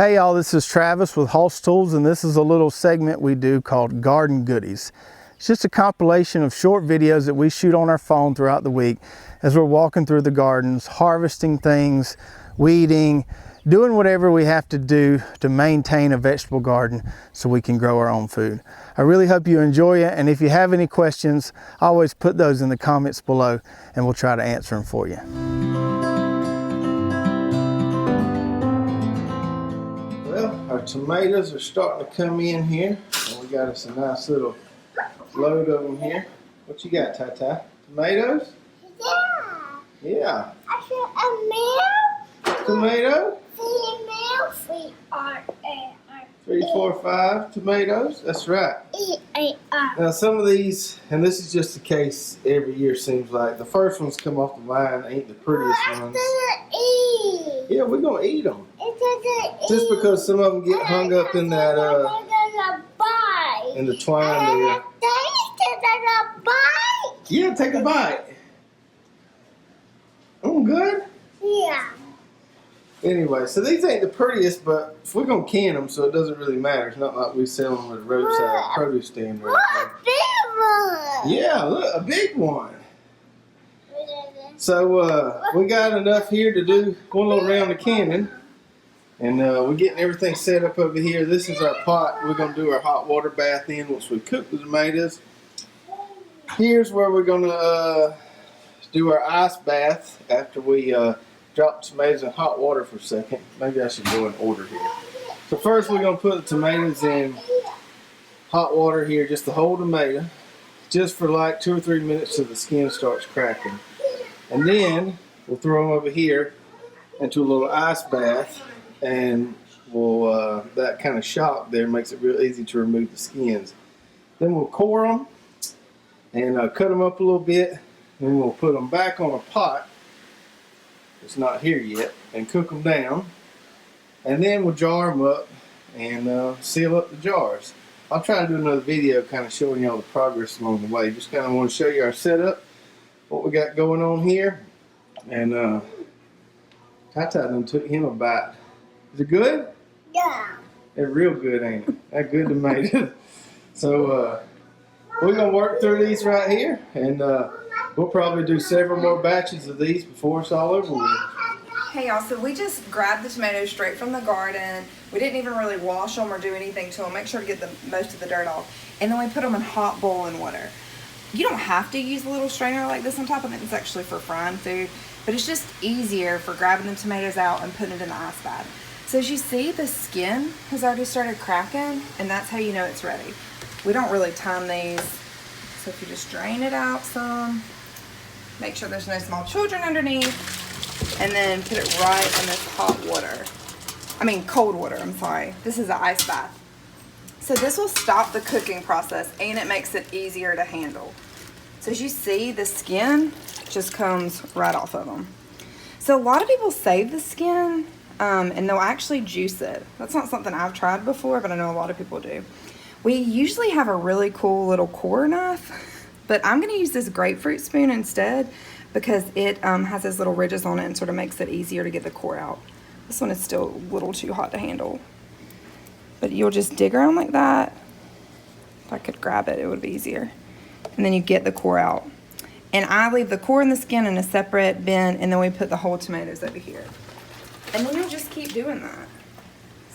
Hey y'all, this is Travis with Hoss Tools, and this is a little segment we do called Garden Goodies. It's just a compilation of short videos that we shoot on our phone throughout the week as we're walking through the gardens, harvesting things, weeding, doing whatever we have to do to maintain a vegetable garden so we can grow our own food. I really hope you enjoy it, and if you have any questions, always put those in the comments below and we'll try to answer them for you. Well, our tomatoes are starting to come in here, and we got us a nice little load of them here. What you got, Ty? Tomatoes? Yeah. Yeah. I said a male. Tomato? Female. 3, 4, 5 tomatoes. That's right. Now some of these, and this is just the case every year seems like, the first ones come off the line ain't the prettiest ones. Yeah, we're gonna eat them. Just because some of them get hung up in that in the twine there. Yeah, take a bite. Good? Yeah. Anyway, so these ain't the prettiest, but we're gonna can them, so it doesn't really matter. It's not like we sell them at a roadside produce stand right What a big one. Yeah, look, a big one. So we got enough here to do one little round of canning, and we're getting everything set up over here. This is our pot we're gonna do our hot water bath in once we cook the tomatoes. Here's where we're gonna do our ice bath after we drop the tomatoes in hot water for a second. Maybe I should go in order here. So first we're going to put the tomatoes in hot water here, just the whole tomato, just for like 2 or 3 minutes till the skin starts cracking. And then we'll throw them over here into a little ice bath, and we'll that kind of shock there makes it real easy to remove the skins. Then we'll core them and cut them up a little bit. Then we'll put them back on a pot. It's not here yet, and cook them down, and then we'll jar them up and seal up the jars. I'll try to do another video kind of showing y'all the progress along the way. Just kind of want to show you our setup, what we got going on here, and Ty done took him a bite. Is it good? Yeah. They're real good, ain't it? They're good tomatoes. So we're gonna work through these right here, and we'll probably do several more batches of these before it's all over with. Hey y'all, so we just grabbed the tomatoes straight from the garden. We didn't even really wash them or do anything to them. Make sure to get most of the dirt off. And then we put them in hot boiling water. You don't have to use a little strainer like this on top of it. It's actually for frying food. But it's just easier for grabbing the tomatoes out and putting it in the ice bath. So as you see, the skin has already started cracking, and that's how you know it's ready. We don't really time these. So if you just drain it out some, make sure there's no small children underneath, and then put it right in this hot water. I mean cold water, I'm sorry. This is an ice bath. So this will stop the cooking process, and it makes it easier to handle. So as you see, the skin just comes right off of them. So a lot of people save the skin and they'll actually juice it. That's not something I've tried before, but I know a lot of people do. We usually have a really cool little core knife, but I'm going to use this grapefruit spoon instead because it has those little ridges on it and sort of makes it easier to get the core out. This one is still a little too hot to handle. But you'll just dig around like that. If I could grab it, it would be easier. And then you get the core out. And I leave the core and the skin in a separate bin, and then we put the whole tomatoes over here. And then you'll just keep doing that.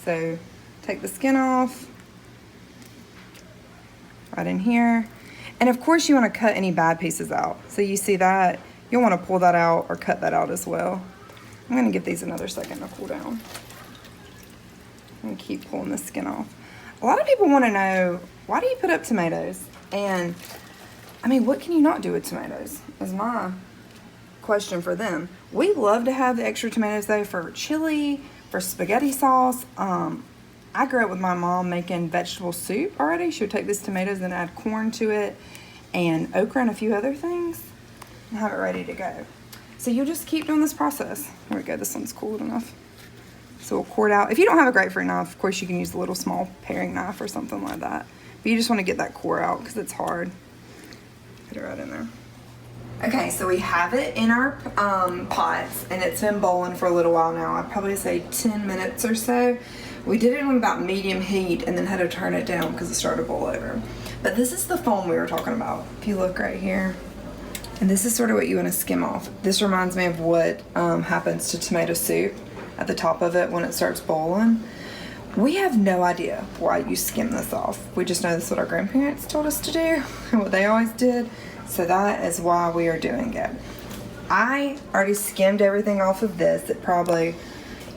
So take the skin off. Right in here. And of course you want to cut any bad pieces out. So you see that, you'll want to pull that out or cut that out as well. I'm going to give these another second to cool down. And keep pulling the skin off. A lot of people want to know, why do you put up tomatoes? And I mean, what can you not do with tomatoes? Is my question for them. We love to have the extra tomatoes though for chili, for spaghetti sauce. I grew up with my mom making vegetable soup already. She would take these tomatoes and add corn to it and okra and a few other things and have it ready to go. So you'll just keep doing this process. There we go, this one's cooled enough. So we'll core it out. If you don't have a grapefruit knife, of course you can use a little small paring knife or something like that. But you just want to get that core out because it's hard. Put it right in there. Okay, so we have it in our pots, and it's been boiling for a little while now. I'd probably say 10 minutes or so. We did it on about medium heat and then had to turn it down because it started to boil over. But this is the foam we were talking about. If you look right here, and this is sort of what you want to skim off. This reminds me of what happens to tomato soup at the top of it when it starts boiling. We have no idea why you skim this off. We just know that's what our grandparents told us to do and what they always did. So that is why we are doing it. I already skimmed everything off of this. It probably,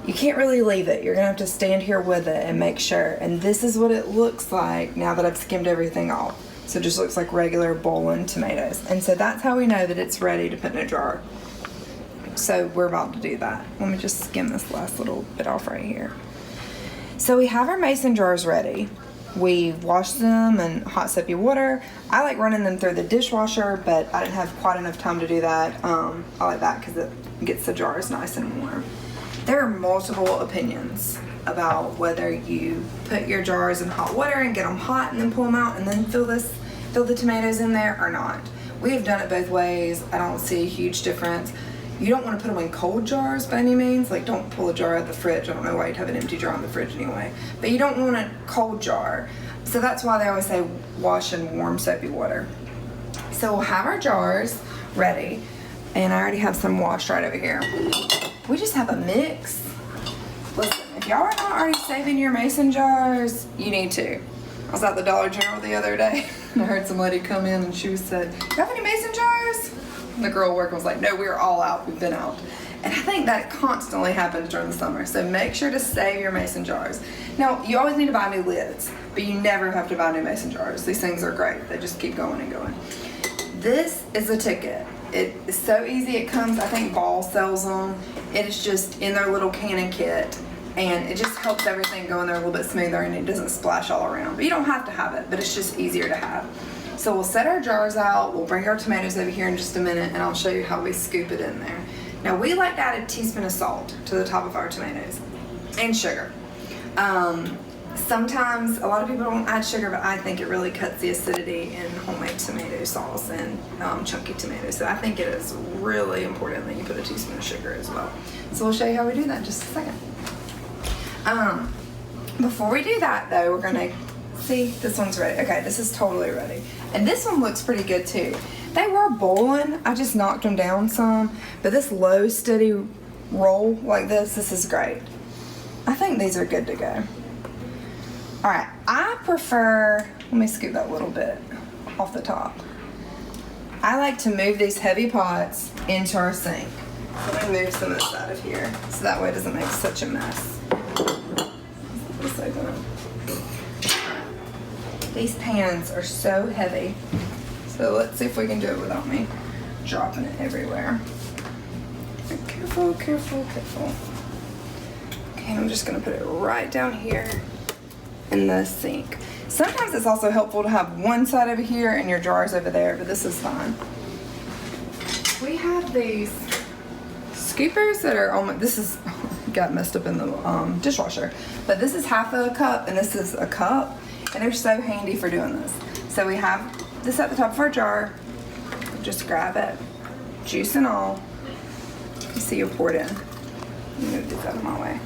you can't really leave it. You're gonna have to stand here with it and make sure. And this is what it looks like now that I've skimmed everything off. So it just looks like regular boiling tomatoes. And so that's how we know that it's ready to put in a jar. So we're about to do that. Let me just skim this last little bit off right here. So we have our mason jars ready. We washed them in hot soapy water. I like running them through the dishwasher, but I didn't have quite enough time to do that. I like that because it gets the jars nice and warm. There are multiple opinions about whether you put your jars in hot water and get them hot and then pull them out and then fill the tomatoes in there or not. We have done it both ways. I don't see a huge difference. You don't want to put them in cold jars by any means. Like, don't pull a jar out of the fridge. I don't know why you'd have an empty jar in the fridge anyway. But you don't want a cold jar. So that's why they always say wash in warm soapy water. So we'll have our jars ready. And I already have some washed right over here. We just have a mix. Listen, if y'all are not already saving your mason jars, you need to. I was at the Dollar General the other day and I heard some lady come in and she said, "You have any mason jars?" And the girl working was like, "No, we're all out. We've been out." And I think that constantly happens during the summer. So make sure to save your mason jars. Now, you always need to buy new lids, but you never have to buy new mason jars. These things are great. They just keep going and going. This is a ticket. It is so easy. It comes, I think Ball sells them. It is just in their little canning kit. And it just helps everything go in there a little bit smoother and it doesn't splash all around. But you don't have to have it, but it's just easier to have. So we'll set our jars out. We'll bring our tomatoes over here in just a minute and I'll show you how we scoop it in there. Now we like to add a teaspoon of salt to the top of our tomatoes and sugar. Sometimes a lot of people don't add sugar, but I think it really cuts the acidity in homemade tomato sauce and chunky tomatoes. So I think it is really important that you put a teaspoon of sugar as well. So we'll show you how we do that in just a second. Before we do that though, we're gonna see, this one's ready. Okay, this is totally ready. And this one looks pretty good too. They were boiling, I just knocked them down some, but this low steady roll like this is great. I think these are good to go. All right, I prefer, let me scoop that little bit off the top. I like to move these heavy pots into our sink. So let me move some of this out of here so that way it doesn't make such a mess. Let's open it. These pans are so heavy. So let's see if we can do it without me dropping it everywhere. Careful, careful, careful. Okay, I'm just gonna put it right down here in the sink. Sometimes it's also helpful to have one side over here and your jars over there, but this is fine. We have these scoopers that are almost, this is, got messed up in the dishwasher, but this is half a cup and this is a cup, and they're so handy for doing this. So we have this at the top of our jar. Just grab it, juice and all. You see, you pour it in. I'm gonna move this out of my way.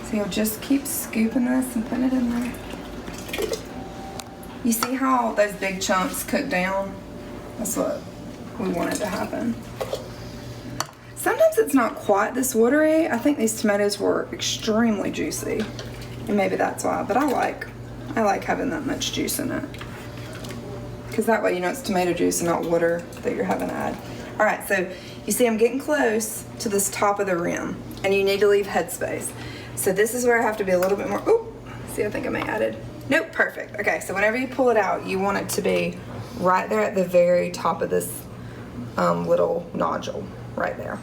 So you'll just keep scooping this and putting it in there. You see how those big chunks cook down? That's what we wanted to happen. Sometimes it's not quite this watery. I think these tomatoes were extremely juicy, and maybe that's why, but I like having that much juice in it, because that way you know it's tomato juice and not water that you're having to add. All right, so you see I'm getting close to this top of the rim, and you need to leave headspace. So this is where I have to be a little bit more, ooh, see, I think I may added. Nope, perfect. Okay, so whenever you pull it out, you want it to be right there at the very top of this little nodule, right there.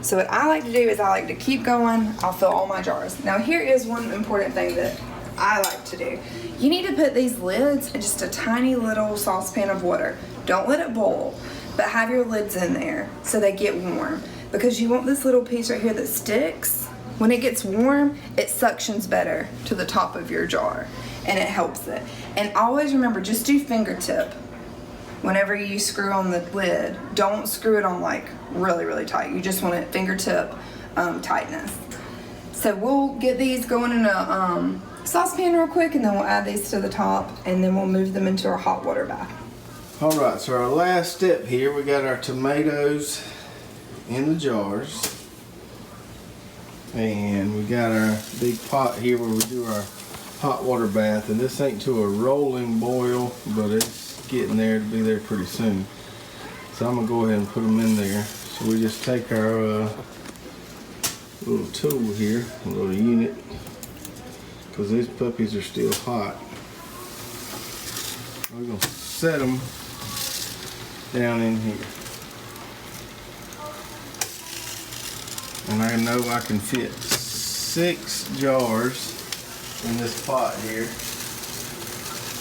So what I like to do is I like to keep going. I'll fill all my jars. Now here is one important thing that I like to do. You need to put these lids in just a tiny little saucepan of water. Don't let it boil, but have your lids in there so they get warm, because you want this little piece right here that sticks. When it gets warm, it suctions better to the top of your jar and it helps it. And always remember, just do fingertip whenever you screw on the lid, don't screw it on like really, really tight. You just want it fingertip tightness. So we'll get these going in a saucepan real quick, and then we'll add these to the top, and then we'll move them into our hot water bath. All right, so our last step here, we got our tomatoes in the jars. And we got our big pot here where we do our hot water bath. And this ain't to a rolling boil, but it's getting there to be there pretty soon. So I'm gonna go ahead and put them in there. So we just take our little tool here, a little unit, because these puppies are still hot. We're gonna set them down in here. And I know I can fit 6 jars in this pot here.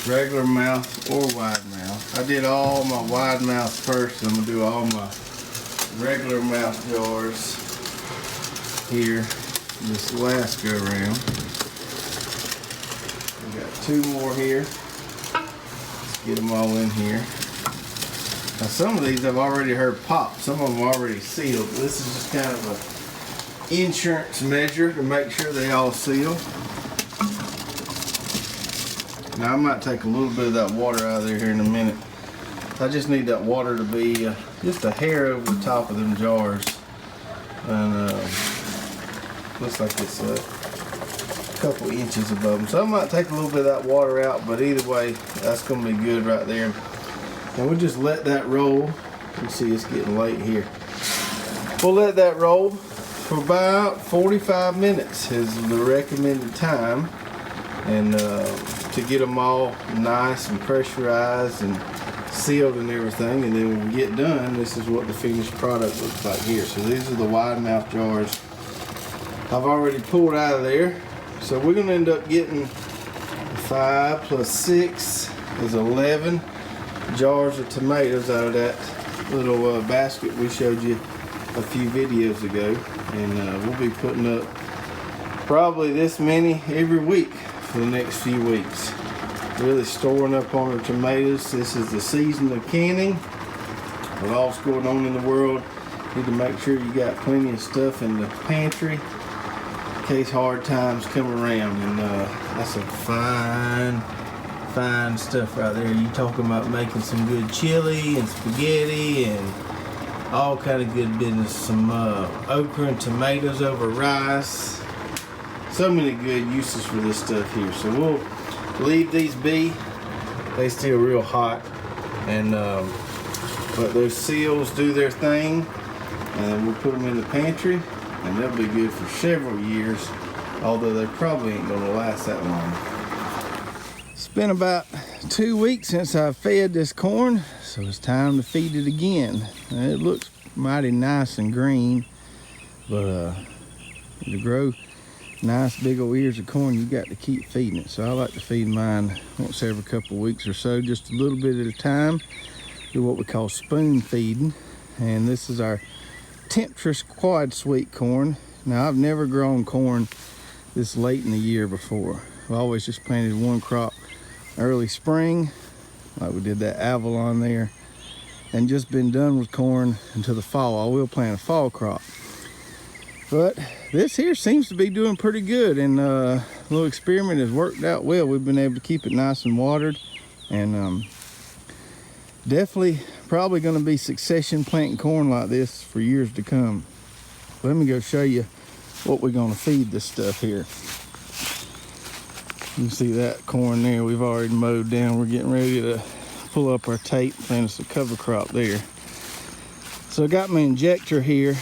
Regular mouth or wide mouth. I did all my wide mouth first. I'm gonna do all my regular mouth jars here this last go around. We got 2 more here. Let's get them all in here. Now some of these I've already heard pop. Some of them are already sealed. This is just kind of a insurance measure to make sure they all seal. Now I might take a little bit of that water out of there here in a minute. I just need that water to be just a hair over the top of them jars. And looks like it's a couple inches above them. So I might take a little bit of that water out, but either way, that's gonna be good right there. And we'll just let that roll. You see it's getting late here. We'll let that roll for about 45 minutes is the recommended time, and to get them all nice and pressurized and sealed and everything. And then when we get done, this is what the finished product looks like here. So these are the wide mouth jars I've already pulled out of there. So we're gonna end up getting 5 plus 6 is 11 jars of tomatoes out of that little basket we showed you a few videos ago. And we'll be putting up probably this many every week for the next few weeks. Really storing up on our tomatoes. This is the season of canning. With all that's going on in the world, you need to make sure you got plenty of stuff in the pantry in case hard times come around. And that's some fine stuff right there. You talking about making some good chili and spaghetti and all kind of good business. Some okra and tomatoes over rice. So many good uses for this stuff here. So we'll leave these be. They still real hot, and but those seals do their thing, and we'll put them in the pantry, and they'll be good for several years. Although they probably ain't gonna last that long. It's been about 2 weeks since I fed this corn, so it's time to feed it again. It looks mighty nice and green, but to grow nice big old ears of corn, you got to keep feeding it. So I like to feed mine once every couple of weeks or so, just a little bit at a time. Do what we call spoon feeding. And this is our Temptress quad sweet corn. Now I've never grown corn this late in the year before. I've always just planted one crop early spring, like we did that Avalon there, and just been done with corn until the fall. I will plant a fall crop. But this here seems to be doing pretty good, and a little experiment has worked out well. We've been able to keep it nice and watered, and definitely probably going to be succession planting corn like this for years to come. Let me go show you what we're going to feed this stuff here. You can see that corn there we've already mowed down. We're getting ready to pull up our tape, plant us a cover crop there. So I got my injector here,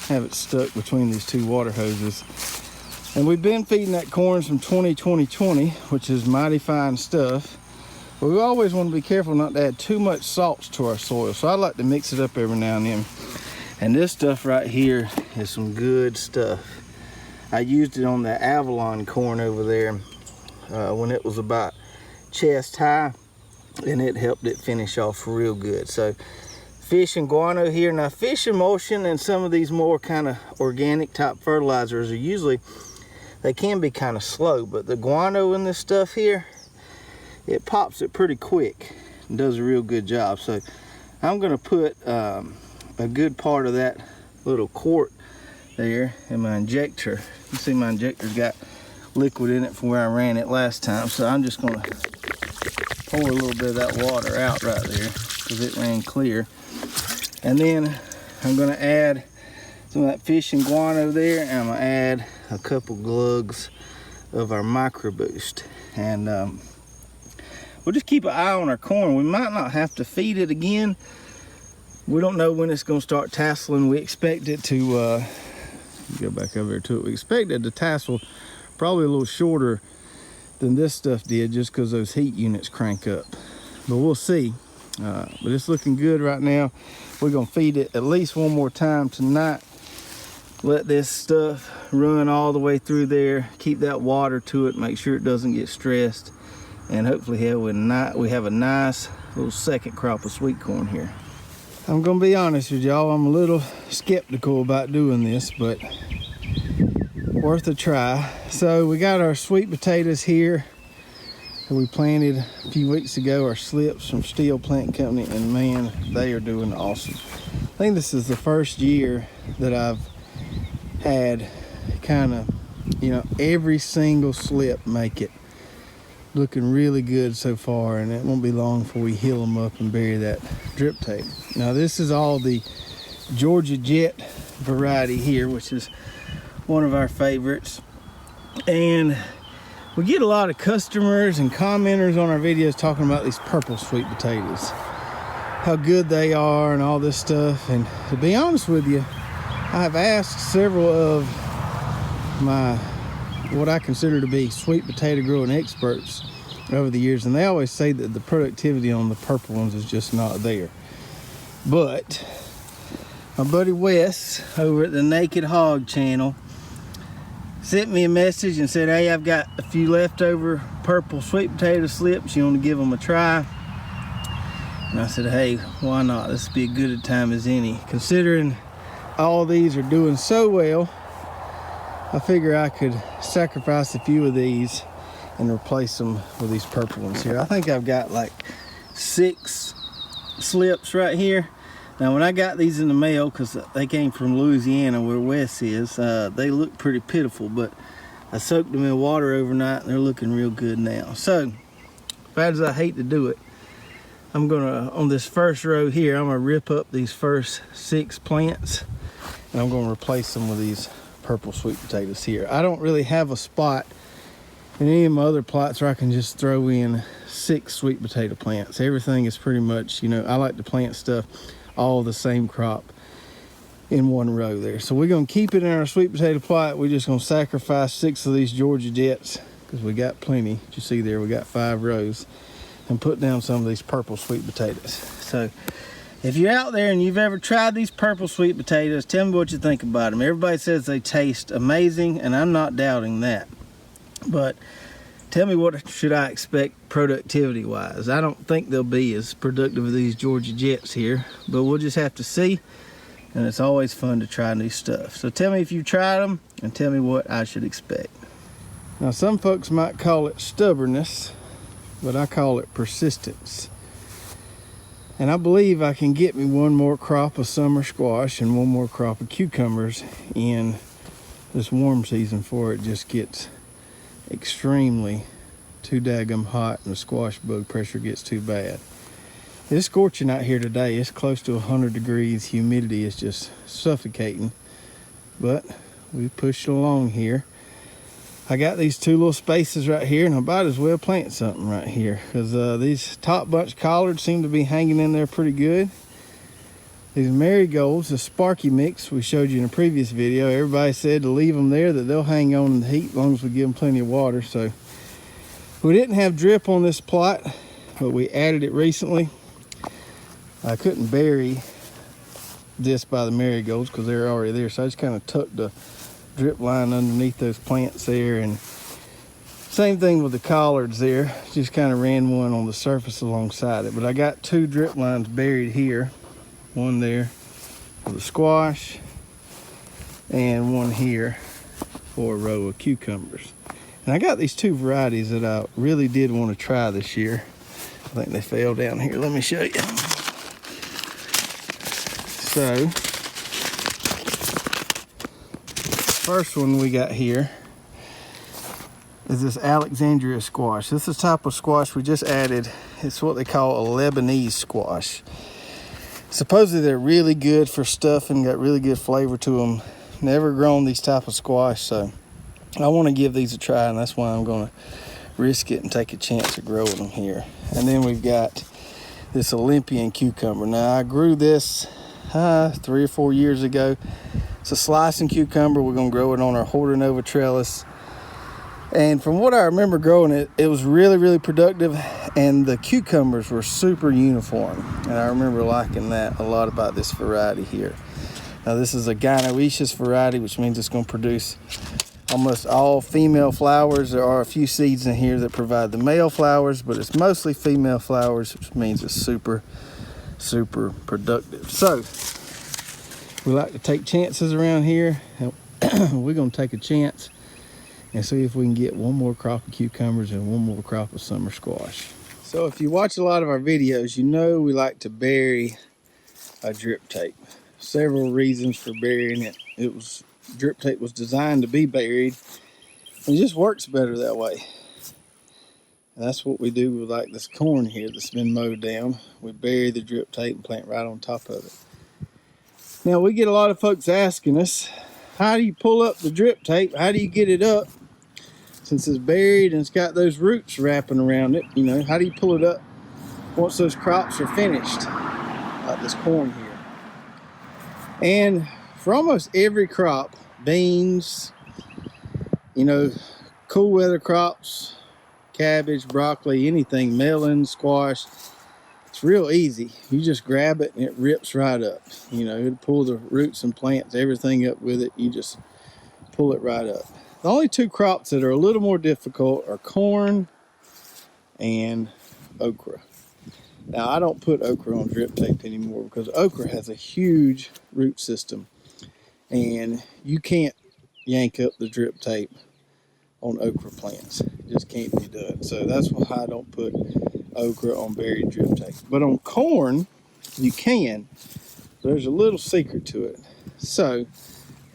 have it stuck between these 2 water hoses, and we've been feeding that corn some 20-20-20, which is mighty fine stuff, but we always want to be careful not to add too much salts to our soil. So I like to mix it up every now and then, and this stuff right here is some good stuff. I used it on the Avalon corn over there when it was about chest high, and it helped it finish off real good. So fish and guano here. Now fish emulsion and some of these more kind of organic type fertilizers are usually, they can be kind of slow, but the guano in this stuff here, it pops it pretty quick. and does a real good job. So I'm gonna put a good part of that little quart there in my injector. You see my injector's got liquid in it from where I ran it last time. So I'm just gonna pour a little bit of that water out right there because it ran clear. And then I'm gonna add some of that fish and guano there, and I'm gonna add a couple glugs of our Micro Boost. And we'll just keep an eye on our corn. We might not have to feed it again. We don't know when it's gonna start tasseling. We expect it to, go back over there to it. We expect it to tassel probably a little shorter than this stuff did, just because those heat units crank up. But we'll see. But it's looking good right now. We're gonna feed it at least one more time tonight. Let this stuff run all the way through there. Keep that water to it. Make sure it doesn't get stressed. And hopefully we have a nice little second crop of sweet corn here. I'm gonna be honest with y'all, I'm a little skeptical about doing this, but worth a try. So we got our sweet potatoes here that we planted a few weeks ago, our slips from Steel Plant Company, and man, they are doing awesome. I think this is the first year that I've had kind of, you know, every single slip make it. Looking really good so far, and it won't be long before we heal them up and bury that drip tape. Now this is all the Georgia Jet variety here, which is one of our favorites. And we get a lot of customers and commenters on our videos talking about these purple sweet potatoes, how good they are and all this stuff. And to be honest with you, I've asked several of my what I consider to be sweet potato growing experts over the years, and they always say that the productivity on the purple ones is just not there. But my buddy Wes over at the Naked Hog channel sent me a message and said, hey, I've got a few leftover purple sweet potato slips, you want to give them a try? And I said, hey, why not? This would be as good a time as any. Considering all these are doing so well, I figure I could sacrifice a few of these and replace them with these purple ones here. I think I've got like 6 slips right here. Now when I got these in the mail, because they came from Louisiana where Wes is, they look pretty pitiful, but I soaked them in water overnight and they're looking real good now. So, bad as I hate to do it, I'm gonna, on this first row here, I'm gonna rip up these first 6 plants and I'm gonna replace them with these purple sweet potatoes here. I don't really have a spot in any of my other plots where I can just throw in 6 sweet potato plants. Everything is pretty much, you know, I like to plant stuff all the same crop in one row there. So we're gonna keep it in our sweet potato plot. We're just gonna sacrifice 6 of these Georgia Jets because we got plenty. You see there, we got 5 rows, and put down some of these purple sweet potatoes. So if you're out there and you've ever tried these purple sweet potatoes, tell me what you think about them. Everybody says they taste amazing, and I'm not doubting that. But tell me, what should I expect productivity wise? I don't think they'll be as productive as these Georgia Jets here, but we'll just have to see. And it's always fun to try new stuff. So tell me if you've tried them and tell me what I should expect. Now some folks might call it stubbornness, but I call it persistence. And I believe I can get me one more crop of summer squash and one more crop of cucumbers in this warm season before it just gets extremely too daggum hot and the squash bug pressure gets too bad. It's scorching out here today. It's close to 100 degrees. Humidity is just suffocating. But we pushed along here. I got these 2 little spaces right here, and I might as well plant something right here because these top bunch collards seem to be hanging in there pretty good. These marigolds, the Sparky mix we showed you in a previous video, everybody said to leave them there, that they'll hang on in the heat as long as we give them plenty of water. So we didn't have drip on this plot, but we added it recently. I couldn't bury this by the marigolds because they're already there, so I just kind of tucked the drip line underneath those plants there, and same thing with the collards there, just kind of ran one on the surface alongside it. But I got 2 drip lines buried here, one there for the squash and one here for a row of cucumbers. And I got these 2 varieties that I really did want to try this year. think they fell down here. Let me show you. So, first one we got here is this Alexandria squash. This is a type of squash we just added. It's what they call a Lebanese squash. Supposedly they're really good for stuffing, got really good flavor to them. Never grown these type of squash, so I want to give these a try, and that's why I'm going to risk it and take a chance of growing them here. And then we've got this Olympian cucumber. Now I grew this 3 or 4 years ago. It's a slicing cucumber. We're going to grow it on our Hortanova trellis. And from what I remember growing it, it was really, really productive, and the cucumbers were super uniform. And I remember liking that a lot about this variety here. Now this is a gynoecious variety, which means it's going to produce almost all female flowers. There are a few seeds in here that provide the male flowers, but it's mostly female flowers, which means it's super, super productive. So we like to take chances around here. We're going to take a chance and see if we can get one more crop of cucumbers and one more crop of summer squash. So if you watch a lot of our videos, you know we like to bury a drip tape. Several reasons for burying it. Drip tape was designed to be buried. It just works better that way. And that's what we do with like this corn here that's been mowed down. We bury the drip tape and plant right on top of it. Now we get a lot of folks asking us, how do you pull up the drip tape? How do you get it up? Since it's buried and it's got those roots wrapping around it, you know, how do you pull it up once those crops are finished? Like this corn here. And for almost every crop, beans, you know, cool weather crops, cabbage, broccoli, anything, melon, squash, it's real easy. You just grab it and it rips right up. You know, it'll pull the roots and plants, everything up with it. You just pull it right up. The only two crops that are a little more difficult are corn and okra. Now, I don't put okra on drip tape anymore because okra has a huge root system and you can't yank up the drip tape on okra plants. It just can't be done. So that's why I don't put okra on buried drip tape. But on corn, you can. There's a little secret to it. So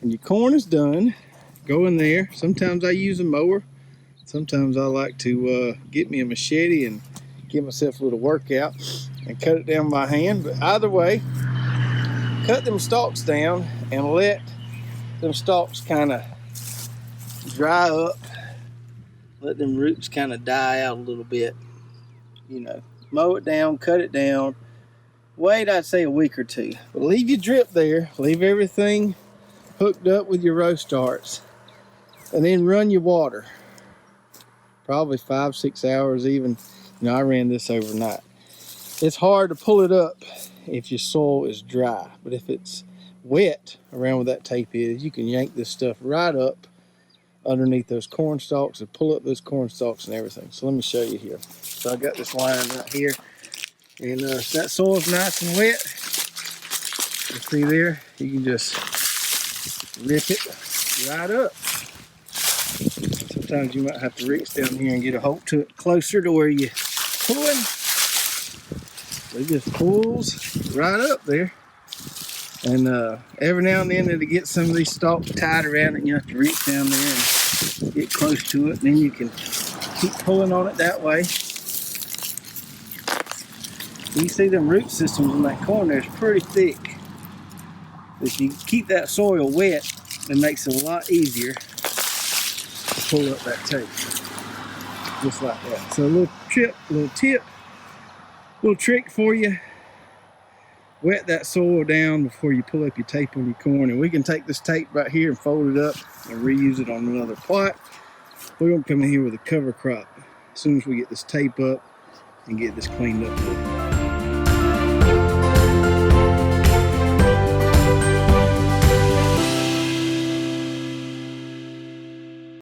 when your corn is done, go in there. Sometimes I use a mower. Sometimes I like to get me a machete and give myself a little workout and cut it down by hand. But either way, cut them stalks down and let them stalks kind of dry up. Let them roots kind of die out a little bit. You know, mow it down, cut it down. Wait, I'd say a week or two. But leave your drip there. Leave everything hooked up with your row starts. And then run your water. Probably 5-6 hours even. You know, I ran this overnight. It's hard to pull it up if your soil is dry. But if it's wet around where that tape is, you can yank this stuff right up underneath those corn stalks and pull up those corn stalks and everything. So let me show you here. So I got this line right here. And that soil's nice and wet. You see there? You can just rip it right up. Sometimes you might have to reach down here and get a hold to it closer to where you're pulling. It just pulls right up there. And every now and then it'll get some of these stalks tied around it and you have to reach down there and get close to it. And then you can keep pulling on it that way. You see them root systems in that corn there is pretty thick. If you keep that soil wet, it makes it a lot easier to pull up that tape. Just like that. So a little tip, little trick for you. Wet that soil down before you pull up your tape on your corn. And we can take this tape right here and fold it up and reuse it on another plot. We're going to come in here with a cover crop as soon as we get this tape up and get this cleaned up.